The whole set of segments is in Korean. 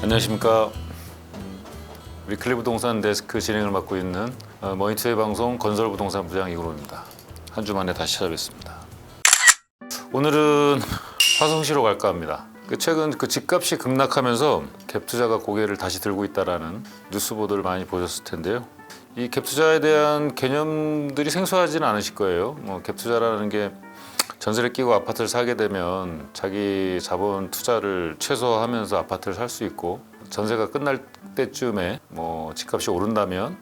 안녕하십니까. 위클리 부동산 데스크 진행을 맡고 있는 머니투데이 방송 건설부동산 부장 이근호입니다. 한 주 만에 다시 찾아뵙습니다. 오늘은 화성시로 갈까 합니다. 최근 집값이 급락하면서 갭투자가 고개를 다시 들고 있다라는 뉴스 보도를 많이 보셨을 텐데요. 이 갭투자에 대한 개념들이 생소하지는 않으실 거예요. 갭투자라는 게 전세를 끼고 아파트를 사게 되면 자기 자본 투자를 최소화하면서 아파트를 살 수 있고, 전세가 끝날 때쯤에 집값이 오른다면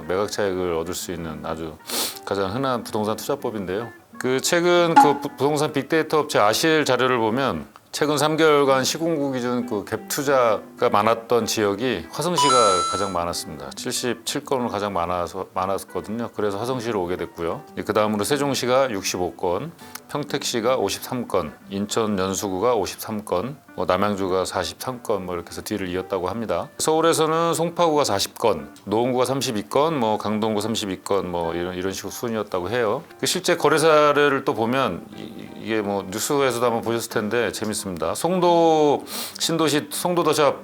매각 차익을 얻을 수 있는 아주 가장 흔한 부동산 투자법인데요. 최근 부동산 빅데이터 업체 아실 자료를 보면 최근 3개월간 시공구 기준 갭 투자가 많았던 지역이 화성시가 가장 많았습니다. 77건으로 가장 많았거든요. 그래서 화성시로 오게 됐고요. 그 다음으로 세종시가 65건, 평택시가 53건, 인천 연수구가 53건, 남양주가 43건 이렇게 해서 뒤를 이었다고 합니다. 서울에서는 송파구가 40건, 노원구가 32건, 강동구 32건 이런 식으로 순이었다고 해요. 실제 거래 사례를 또 보면 이게 뉴스에서도 한번 보셨을 텐데 재밌습니다. 송도 신도시 송도더샵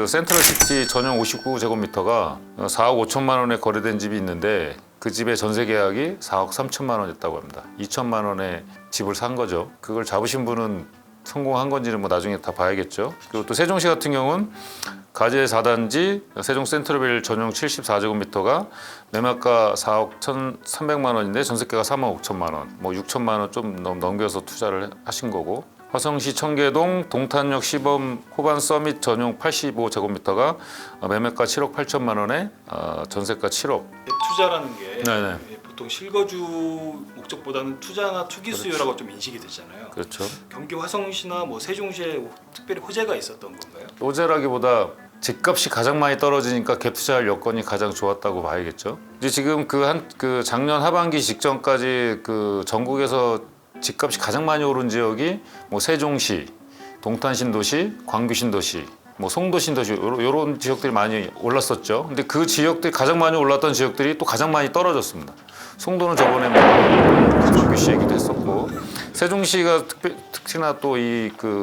센트럴시티 전용 59제곱미터가 4억 5천만 원에 거래된 집이 있는데 그 집의 전세 계약이 4억 3천만 원이었다고 합니다. 2천만 원에 집을 산 거죠. 그걸 잡으신 분은 성공한 건지는 나중에 다 봐야겠죠. 그리고 또 세종시 같은 경우는 가제 4단지 세종 센트럴빌 전용 74제곱미터가 매매가 4억 1,300만 원인데 전세가가 3억 5천만 원, 6천만 원 좀 넘겨서 투자를 하신 거고, 화성시 청계동 동탄역 시범 호반 서밋 전용 85제곱미터가 매매가 7억 8천만 원에 전세가 7억. 투자라는 게 네네. 보통 실거주 목적보다는 투자나 투기 수요라고 좀 인식이 되잖아요. 그렇죠. 경기 화성시나 세종시에 특별히 호재가 있었던 건가요? 호재라기보다 집값이 가장 많이 떨어지니까 갭 투자할 여건이 가장 좋았다고 봐야겠죠. 이제 지금 작년 하반기 직전까지 전국에서 집값이 가장 많이 오른 지역이 세종시, 동탄신도시, 광주신도시, 송도신도시 이런 지역들이 많이 올랐었죠. 근데 그 지역들이 가장 많이 올랐던 지역들이 또 가장 많이 떨어졌습니다. 송도는 저번에 광주 씨 얘기도 했었고, 세종시가 특히나 또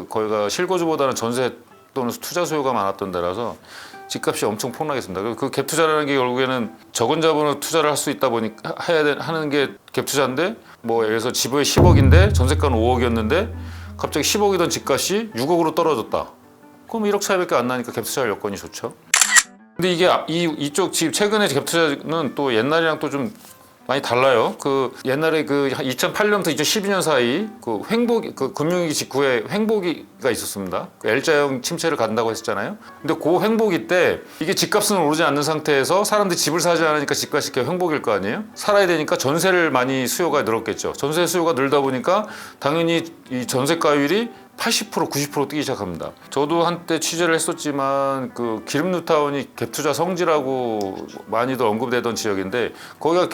거기가 실거주보다는 전세 또는 투자 수요가 많았던 데라서 집값이 엄청 폭락했습니다. 그 갭 투자라는 게 결국에는 적은 자본으로 투자를 할 수 있다 보니까 하는 게 갭 투자인데, 예를 들어서 집의 10억인데 전세가는 5억이었는데 갑자기 10억이던 집값이 6억으로 떨어졌다. 그럼 1억 차이밖에 안 나니까 갭 투자할 여건이 좋죠. 근데 이쪽 집 최근에 갭 투자는 또 옛날이랑 또 좀 많이 달라요. 옛날에 2008년부터 2012년 사이 금융위기 직후에 횡보기가 있었습니다. L자형 침체를 간다고 했잖아요. 근데 그 횡보기 때 이게 집값은 오르지 않는 상태에서 사람들이 집을 사지 않으니까 집값이 횡보기일 거 아니에요. 살아야 되니까 전세를 많이 수요가 늘었겠죠. 전세 수요가 늘다 보니까 당연히 이 전세가율이 80%, 90% 뛰기 시작합니다. 저도 한때 취재를 했었지만 기름 뉴타운이 갭 투자 성지라고 많이들 언급되던 지역인데 거기가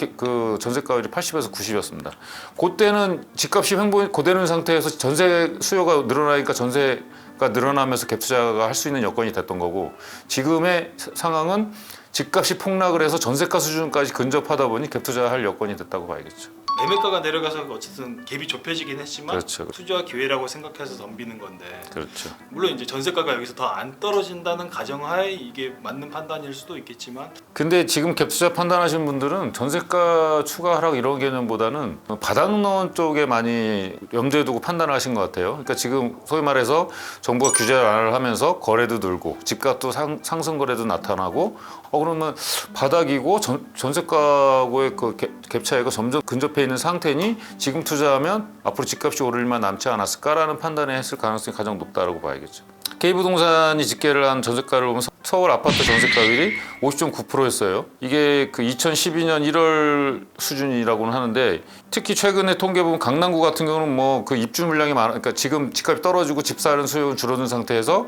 전세가율이 80에서 90이었습니다. 그때는 집값이 고되는 상태에서 전세 수요가 늘어나니까 전세가 늘어나면서 갭 투자가 할 수 있는 여건이 됐던 거고, 지금의 상황은 집값이 폭락을 해서 전세가 수준까지 근접하다 보니 갭 투자할 여건이 됐다고 봐야겠죠. 매매가가 내려가서 어쨌든 갭이 좁혀지긴 했지만 그렇죠. 투자 기회라고 생각해서 덤비는 건데, 그렇죠. 물론 이제 전세가가 여기서 더 안 떨어진다는 가정하에 이게 맞는 판단일 수도 있겠지만, 근데 지금 갭 투자 판단하시는 분들은 전세가 추가 하락 이런 개념보다는 바닥론 쪽에 많이 염두에 두고 판단을 하신 것 같아요. 그러니까 지금 소위 말해서 정부가 규제 완화를 하면서 거래도 늘고 집값도 상승 거래도 나타나고, 그러면 바닥이고 전세가하고의 갭 차이가 점점 근접해 있는 상태니 지금 투자하면 앞으로 집값이 오를 일만 남지 않았을까라는 판단을 했을 가능성이 가장 높다고 봐야겠죠. K부동산이 집계를 한 전세가를 보면 서울 아파트 전세가율이 50.9%였어요. 이게 2012년 1월 수준이라고는 하는데, 특히 최근에 통계 보면 강남구 같은 경우는 입주 물량이 그러니까 지금 집값이 떨어지고 집 사는 수요는 줄어든 상태에서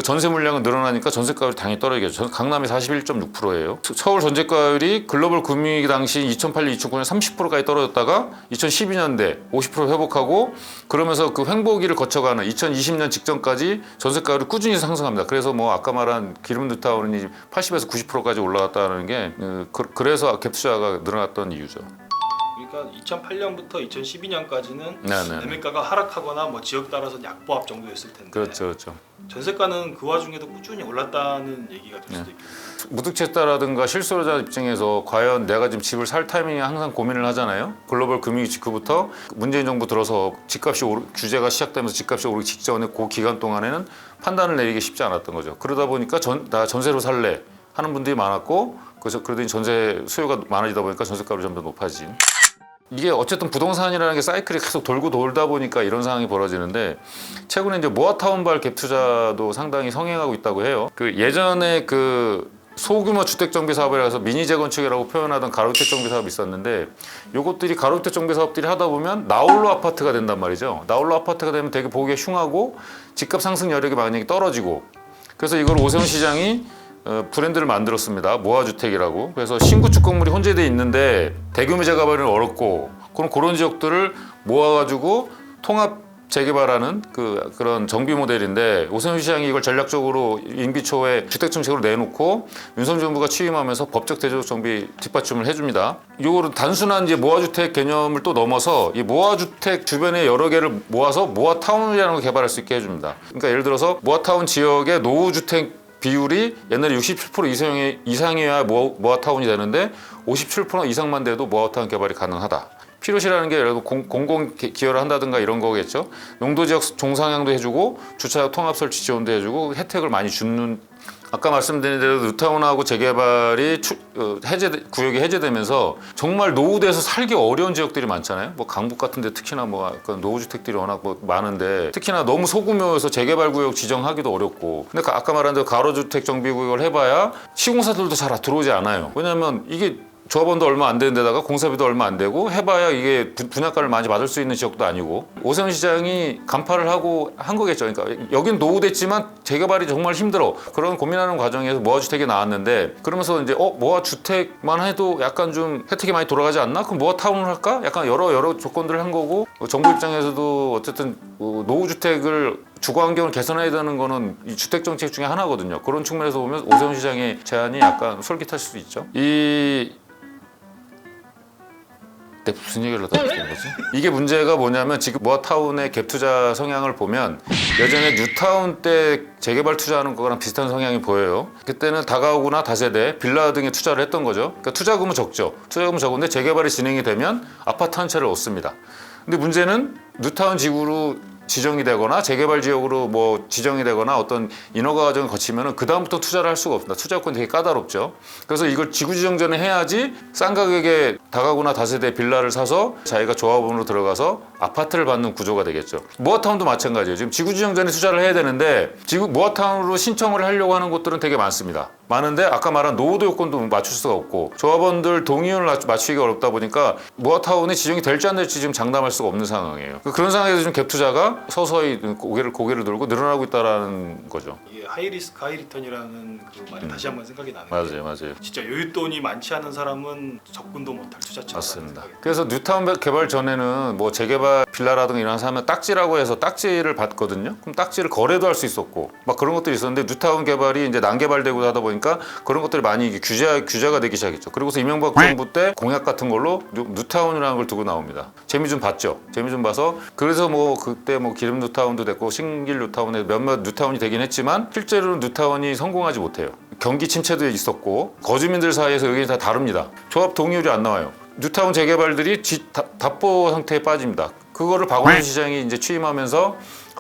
전세 물량은 늘어나니까 전세가율이 당연히 떨어지겠죠. 강남이 41.6%예요. 서울 전세가율이 글로벌 금융위기 당시 2008년, 2009년 30%까지 떨어졌다가 2012년대 50% 회복하고, 그러면서 횡보기를 거쳐가는 2020년 직전까지 전세가율이 꾸준히 상승합니다. 그래서 아까 말한 기름 뉴타운이 80에서 90%까지 올라갔다는 게 그래서 갭 투자가 늘어났던 이유죠. 그러니까 2008년부터 2012년까지는 네네. 매매가가 하락하거나 뭐 지역 따라서 약보합 정도였을 텐데 그렇죠, 그렇죠. 전세가는 그 와중에도 꾸준히 올랐다는 얘기가 될 수도 네. 있겠네요. 무득채다라든가 실수요자 입장에서 과연 내가 지금 집을 살 타이밍에 항상 고민을 하잖아요. 글로벌 금융위 직후부터 문재인 정부 들어서 집값이 규제가 시작되면서 집값이 오르기 직전에 그 기간 동안에는 판단을 내리기 쉽지 않았던 거죠. 그러다 보니까 나 전세로 살래 하는 분들이 많았고, 그래서 그러더니 전세 수요가 많아지다 보니까 전세가로 좀 더 높아진. 이게 어쨌든 부동산이라는 게 사이클이 계속 돌고 돌다 보니까 이런 상황이 벌어지는데, 최근에 이제 모아타운발 갭 투자도 상당히 성행하고 있다고 해요. 그 예전에 그 소규모 주택 정비 사업이라 해서 미니 재건축이라고 표현하던 가로주택 정비 사업이 있었는데, 요것들이 가로주택 정비 사업들이 하다 보면 나홀로 아파트가 된단 말이죠. 나홀로 아파트가 되면 되게 보기에 흉하고 집값 상승 여력이 많이 떨어지고, 그래서 이걸 오세훈 시장이 브랜드를 만들었습니다. 모아주택이라고. 그래서 신구축 건물이 혼재돼 있는데 대규모 재개발은 어렵고, 그런 지역들을 모아가지고 통합 재개발하는 그런 정비 모델인데, 오세훈 시장이 이걸 전략적으로 임기 초에 주택 정책으로 내놓고 윤석열 정부가 취임하면서 법적 대조적 정비 뒷받침을 해줍니다. 이거를 단순한 이제 모아주택 개념을 또 넘어서 이 모아주택 주변에 여러 개를 모아서 모아타운이라는 걸 개발할 수 있게 해줍니다. 그러니까 예를 들어서 모아타운 지역의 노후주택 비율이 옛날에 67% 이상이어야 모아타운이 되는데 57% 이상만 돼도 모아타운 개발이 가능하다. 피로시라는 게 예를 들어 공공 기여를 한다든가 이런 거겠죠. 용도지역 종상향도 해주고 주차장 통합 설치 지원도 해주고 혜택을 많이 주는, 아까 말씀드린 대로 뉴타운하고 재개발이 구역이 해제되면서 정말 노후돼서 살기 어려운 지역들이 많잖아요. 뭐 강북 같은데 특히나 뭐 노후주택들이 워낙 많은데, 특히나 너무 소규모여서 재개발 구역 지정하기도 어렵고. 근데 아까 말한 대로 가로주택 정비구역을 해봐야 시공사들도 잘 들어오지 않아요. 왜냐하면 이게 조합원도 얼마 안 되는 데다가 공사비도 얼마 안 되고 해봐야 이게 분양가를 많이 받을 수 있는 지역도 아니고, 오세훈 시장이 간파를 하고 한 거겠죠. 그러니까 여긴 노후됐지만 재개발이 정말 힘들어. 그런 고민하는 과정에서 모아주택이 나왔는데, 그러면서 이제 모아주택만 해도 약간 좀 혜택이 많이 돌아가지 않나? 그럼 모아타운을 할까? 약간 여러 조건들을 한 거고, 정부 입장에서도 어쨌든 노후주택을 주거 환경을 개선해야 되는 거는 이 주택 정책 중에 하나거든요. 그런 측면에서 보면 오세훈 시장의 제안이 약간 솔깃할 수도 있죠. 내 무슨 얘기를 하다 보는 거지? 이게 문제가 뭐냐면, 지금 모아타운의 갭 투자 성향을 보면 예전에 뉴타운 때 재개발 투자하는 거랑 비슷한 성향이 보여요. 그때는 다가구나 다세대, 빌라 등에 투자를 했던 거죠. 그러니까 투자금은 적죠. 투자금은 적은데 재개발이 진행이 되면 아파트 한 채를 얻습니다. 근데 문제는 뉴타운 지구로 지정이 되거나 재개발 지역으로 뭐 지정이 되거나 어떤 인허가 과정을 거치면은 그 다음부터 투자를 할 수가 없습니다. 투자 요건이 되게 까다롭죠. 그래서 이걸 지구 지정 전에 해야지 싼 가격에 다가구나 다세대 빌라를 사서 자기가 조합원으로 들어가서 아파트를 받는 구조가 되겠죠. 모아타운도 마찬가지예요. 지금 지구 지정 전에 투자를 해야 되는데 모아타운으로 신청을 하려고 하는 곳들은 되게 많습니다. 많은데 아까 말한 노후도 요건도 맞출 수가 없고 조합원들 동의율을 맞추기가 어렵다 보니까 모아타운이 지정이 될지 안 될지 지금 장담할 수가 없는 상황이에요. 그런 상황에서 지금 갭 투자가 서서히 고개를 들고 늘어나고 있다는 거죠. 이게 하이리스크 하이리턴이라는 그 말이 다시 한번 생각이 나는 게, 맞아요. 진짜 여윳돈이 많지 않은 사람은 접근도 못할 투자처라는 맞습니다. 생각이 그래서 뉴타운 개발 전에는 뭐 재개발 빌라라든가 이런 거 하면 딱지라고 해서 딱지를 받거든요. 그럼 딱지를 거래도 할 수 있었고 막 그런 것들이 있었는데, 뉴타운 개발이 이제 난개발되고 하다 보니까 그런 것들이 많이 규제가 되기 시작했죠. 그리고서 이명박 정부 때 공약 같은 걸로 뉴타운이라는 걸 두고 나옵니다. 재미 좀 봤죠. 재미 좀 봐서, 그래서 뭐 그때 뭐 기름 뉴타운도 됐고 신길 뉴타운에 몇몇 뉴타운이 되긴 했지만 실제로는 뉴타운이 성공하지 못해요. 경기 침체도 있었고 거주민들 사이에서 의견이 다 다릅니다. 조합 동의율이 안 나와요. 뉴타운 재개발들이 답보 상태에 빠집니다. 그거를 박원순 시장이 이제 취임하면서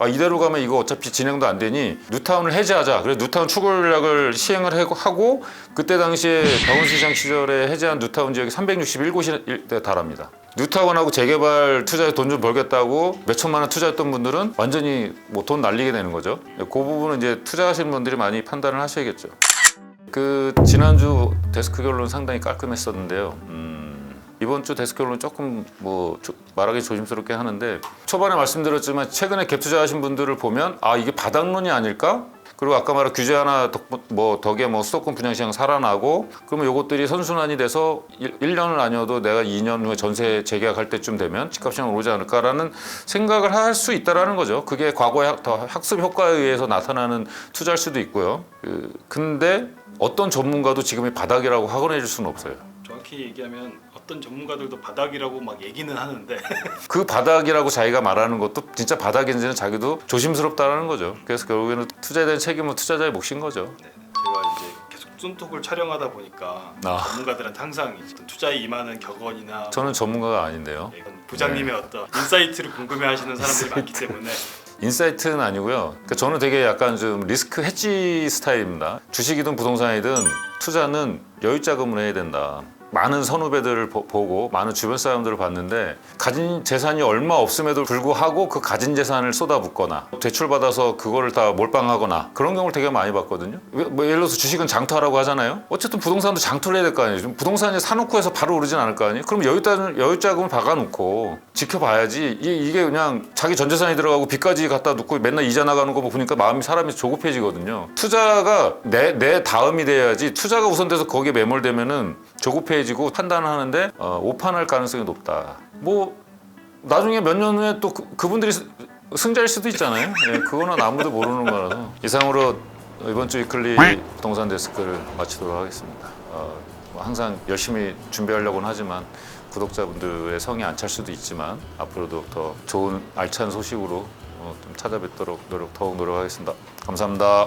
이대로 가면 이거 어차피 진행도 안 되니 뉴타운을 해제하자. 그래서 뉴타운 추구 전략을 시행을 하고, 그때 당시에 박원순 시장 시절에 해제한 뉴타운 지역이 361곳에 달합니다. 뉴타운하고 재개발 투자에 돈 좀 벌겠다고 몇 천만 원 투자했던 분들은 완전히 뭐 돈 날리게 되는 거죠. 그 부분은 이제 투자하시는 분들이 많이 판단을 하셔야겠죠. 지난주 데스크 결론 상당히 깔끔했었는데요. 이번 주 데스크 결론 조금 말하기 조심스럽게 하는데, 초반에 말씀드렸지만 최근에 갭 투자하신 분들을 보면 이게 바닥론이 아닐까? 그리고 아까 말한 규제 하나 덕에 수도권 분양시장 살아나고, 그러면 요것들이 선순환이 돼서 1년은 아니어도 내가 2년 후에 전세 재계약할 때쯤 되면 집값이 오르지 않을까라는 생각을 할 수 있다라는 거죠. 그게 과거의 학습 효과에 의해서 나타나는 투자일 수도 있고요. 근데 어떤 전문가도 지금이 바닥이라고 확언해 줄 수는 없어요. 정확히 얘기하면 어떤 전문가들도 바닥이라고 막 얘기는 하는데 그 바닥이라고 자기가 말하는 것도 진짜 바닥인지는 자기도 조심스럽다라는 거죠. 그래서 결국에는 투자에 대한 책임은 투자자의 몫인 거죠. 네, 제가 이제 계속 쏜톡을 촬영하다 보니까 아. 전문가들한테 항상 이제 투자에 임하는 격언이나 저는 전문가가 아닌데요. 이런 부장님의 어떤 인사이트를 궁금해하시는 사람들이 많기 때문에 인사이트는 아니고요. 그러니까 저는 되게 약간 좀 리스크 해지 스타일입니다. 주식이든 부동산이든 투자는 여유 자금을 해야 된다. 많은 선후배들을 보고 많은 주변 사람들을 봤는데 가진 재산이 얼마 없음에도 불구하고 그 가진 재산을 쏟아붓거나 대출받아서 그거를 다 몰빵하거나 그런 경우를 되게 많이 봤거든요. 뭐 예를 들어서 주식은 장투하라고 하잖아요. 어쨌든 부동산도 장투를 해야 될 거 아니에요. 부동산이 사놓고 해서 바로 오르진 않을 거 아니에요. 그럼 여유 자금을 박아놓고 지켜봐야지. 이게 그냥 자기 전 재산이 들어가고 빚까지 갖다 놓고 맨날 이자 나가는 거 보니까 마음이 사람이 조급해지거든요. 투자가 내 다음이 돼야지. 투자가 우선돼서 거기에 매몰되면은 조급해지고 판단을 하는데 오판할 가능성이 높다. 뭐 나중에 몇 년 후에 또 그분들이 승자일 수도 있잖아요. 예, 그거는 아무도 모르는 거라서. 이상으로 이번 주 위클리 부동산 데스크를 마치도록 하겠습니다. 항상 열심히 준비하려고는 하지만 구독자분들의 성이 안 찰 수도 있지만 앞으로도 더 좋은 알찬 소식으로 좀 찾아뵙도록 더욱 노력하겠습니다. 감사합니다.